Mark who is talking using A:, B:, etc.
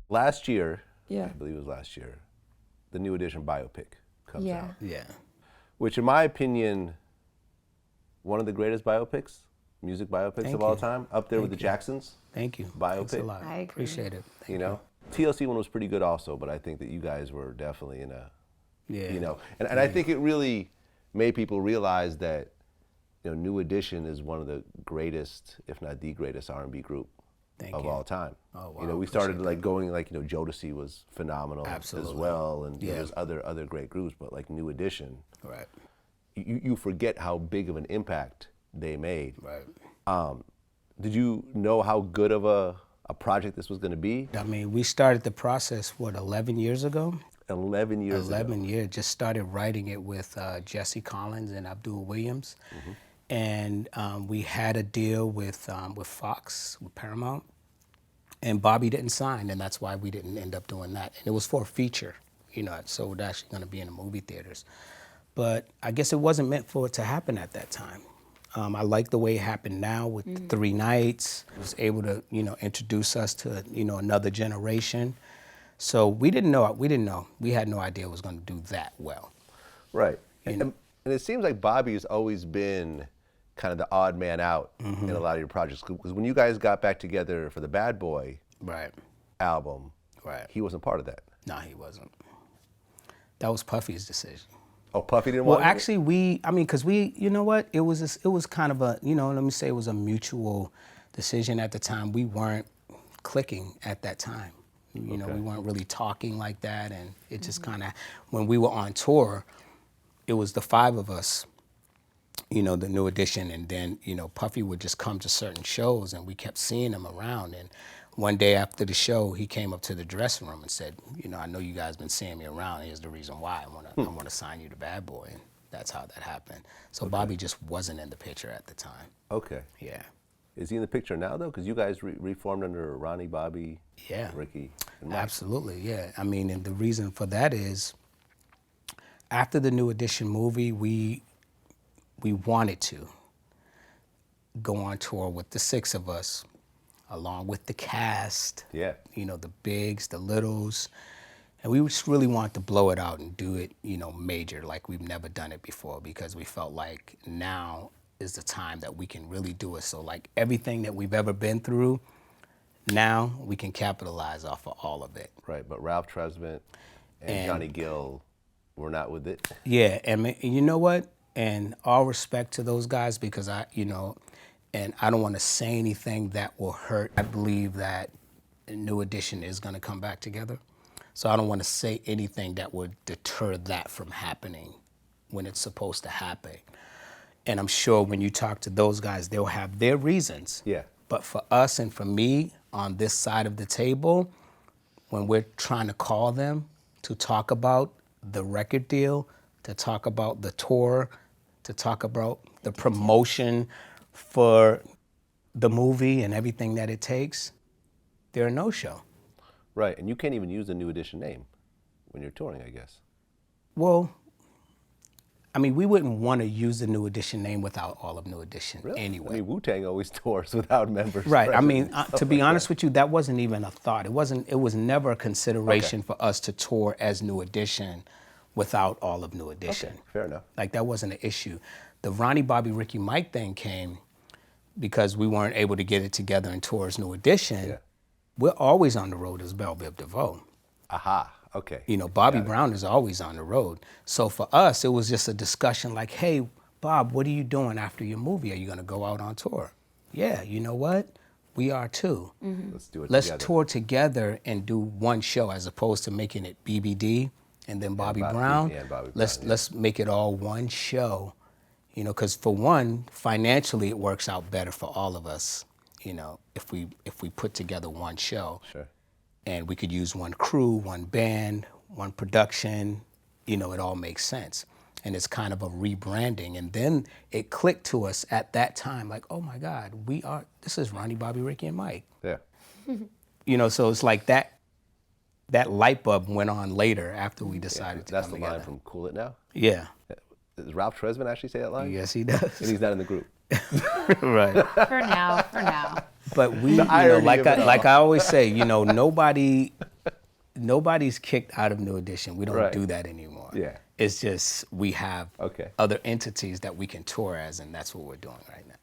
A: Last year,
B: Yeah.
A: I believe it was last year, the New Edition biopic comes out.
C: Yeah.
A: Which in my opinion, one of the greatest biopics, music biopics
C: Thank
A: of all
C: you.
A: time, up there with the
C: Thank you.
A: Jacksons.
C: Thank you.
A: Biopic.
C: Thanks a lot.
B: I agree.
C: Appreciate it. Thank
A: You know, TLC one was pretty good also, but I think that you guys were definitely in a,
C: Yeah.
A: you know, and I think it really made people realize that, you know, New Edition is one of the greatest, if not the greatest R&B group
C: Thank
A: of
C: you.
A: all time.
C: Oh, wow.
A: You know, we started like going like, you know, Jodeci was phenomenal
C: Absolutely.
A: as well, and
C: Yeah.
A: there's other great groups, but like New Edition,
C: Right.
A: you forget how big of an impact they made.
C: Right.
A: Did you know how good of a project this was going to be?
C: I mean, we started the process, 11 years ago?
A: 11 years
C: 11
A: ago.
C: years. Just started writing it with Jesse Collins and Abdul Williams.
A: Mm-hmm.
C: And we had a deal with Fox, with Paramount. And Bobby didn't sign, and that's why we didn't end up doing that. And it was for a feature, you know, so it was actually going to be in the movie theaters. But I guess it wasn't meant for it to happen at that time. I like the way it happened now with the 3 nights. It was able to, you know, introduce us to, you know, another generation. So we didn't know. We had no idea it was going to do that well.
A: Right.
C: You
A: And,
C: know?
A: and it seems like Bobby's always been kind of the odd man out in a lot of your projects. Because when you guys got back together for the Bad Boy
C: Right.
A: album,
C: Right.
A: he wasn't part of that.
C: No, he wasn't. That was Puffy's decision.
A: Oh, Puffy didn't
C: Well,
A: want it?
C: actually, because you know what? It was kind of a, you know, let me say it was a mutual decision at the time. We weren't clicking at that time. You know,
A: Okay.
C: we weren't really talking like that, and it just kind of, when we were on tour, it was the 5 of us, you know, the New Edition, and then, you know, Puffy would just come to certain shows, and we kept seeing him around. And one day after the show, he came up to the dressing room and said, you know, I know you guys been seeing me around. Here's the reason why I want to sign you to Bad Boy, and that's how that happened. So Bobby just wasn't in the picture at the time.
A: Okay.
C: Yeah.
A: Is he in the picture now, though? Because you guys reformed under Ronnie, Bobby,
C: Yeah.
A: Ricky, and Mike.
C: Absolutely, yeah. I mean, and the reason for that is after the New Edition movie, we wanted to go on tour with the 6 of us, along with the cast,
A: Yeah.
C: you know, the bigs, the littles, and we just really wanted to blow it out and do it, you know, major, like we've never done it before, because we felt like now is the time that we can really do it. So like everything that we've ever been through, now we can capitalize off of all of it.
A: Right, but Ralph Tresvant and Johnny Gill were not with it.
C: Yeah, and you know what? And all respect to those guys, because you know, and I don't want to say anything that will hurt. I believe that New Edition is going to come back together. So I don't want to say anything that would deter that from happening when it's supposed to happen. And I'm sure when you talk to those guys, they'll have their reasons.
A: Yeah.
C: But for us and for me on this side of the table, when we're trying to call them to talk about the record deal, to talk about the tour, to talk about the promotion for the movie and everything that it takes, they're a no-show.
A: Right, and you can't even use the New Edition name when you're touring, I guess.
C: Well, I mean, we wouldn't want to use the New Edition name without all of New Edition
A: Really?
C: anyway.
A: I mean, Wu-Tang always tours without members.
C: Right. I
A: present
C: mean,
A: and stuff
C: to be
A: like
C: honest
A: that.
C: with you, that wasn't even a thought. It was never a consideration for us to tour as New Edition without all of New Edition.
A: Okay, fair enough.
C: Like that wasn't an issue. The Ronnie, Bobby, Ricky, Mike thing came because we weren't able to get it together and tour as New Edition.
A: Yeah.
C: We're always on the road as Belle Biv DeVoe.
A: Aha, okay.
C: You know, Bobby Brown is always on the road. So for us, it was just a discussion like, hey, Bob, what are you doing after your movie? Are you going to go out on tour? Yeah, you know what? We are too.
A: Let's do it
C: Let's
A: together.
C: tour together and do one show as opposed to making it BBD and then Bobby
A: Bobby-
C: Brown.
A: yeah, Bobby
C: let's
A: Brown, yeah.
C: let's make it all one show. You know, because for one, financially it works out better for all of us. You know, if we put together one show.
A: Sure.
C: And we could use one crew, one band, one production, you know, it all makes sense. And it's kind of a rebranding. And then it clicked to us at that time, like, oh my God, this is Ronnie, Bobby, Ricky, and Mike.
A: Yeah.
C: You know, so it's like that light bulb went on later after we decided to
A: That's
C: come
A: the
C: together.
A: line from Cool It Now.
C: Yeah.
A: Does Ralph Tresvant actually say that line?
C: Yes, he
A: And
C: does.
A: he's not in the group.
C: Right.
B: For now.
C: But we, you know,
A: irony
C: like
A: of it
C: I always say, you know, nobody nobody's kicked out of New Edition. We don't
A: Right.
C: do that anymore.
A: Yeah.
C: It's just we have
A: Okay.
C: other entities that we can tour as, and that's what we're doing right now.